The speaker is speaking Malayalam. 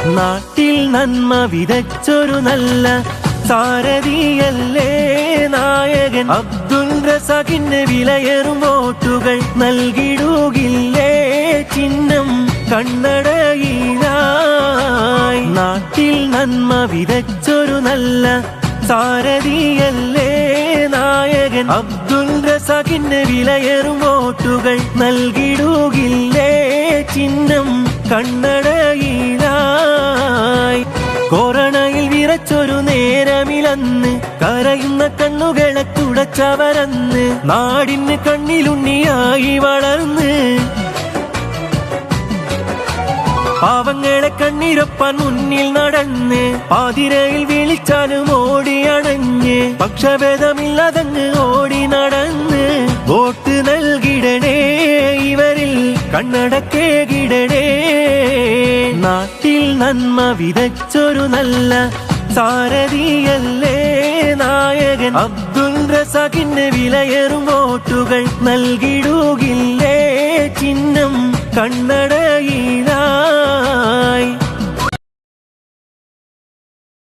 നാട്ടിൽ നന്മ വിതച്ചൊരു നല്ല സാരഥിയല്ലേ നായകൻ അബ്ദുൽ റസാഖിന് വിലയേറും വോട്ടുകൾ നൽകിടുകില്ലേ ചിഹ്നം കണ്ണടയിലായി. നാട്ടിൽ നന്മ വിതച്ചൊരു നല്ല സാരഥിയല്ലേ നായകൻ അബ്ദുൽ റസാഖിന് വിലയേറും വോട്ടുകൾ നൽകിടുകില്ലേ ചിഹ്നം കണ്ണടയിലായി. കൊറോണയിൽ വിറച്ചൊരു നേരമിലന്ന് കരയുന്ന കണ്ണുകളെ തുടച്ചവരന്ന് നാടിന് കണ്ണിലുണ്ണിയായി വളർന്ന് പാവങ്ങളെ കണ്ണീരൊപ്പാൻ മുന്നിൽ നടന്ന് പാതിരയിൽ വിളിച്ചാലും ഓടിയണഞ്ഞ് പക്ഷഭേദമില്ലാതങ്ങ് ഓടി നടന്ന് വോട്ട് നൽകിടണേ ഇവരിൽ കണ്ണടക്കേകിടണേ. നാട്ടിൽ നന്മ വിതച്ചൊരു നല്ല സാരഥിയല്ലേ നായകൻ അബ്ദുൽ റസാഖിന് വിലയേറും വോട്ടുകൾ നൽകിടുകില്ലേ ചിഹ്നം കണ്ണടയിലായി.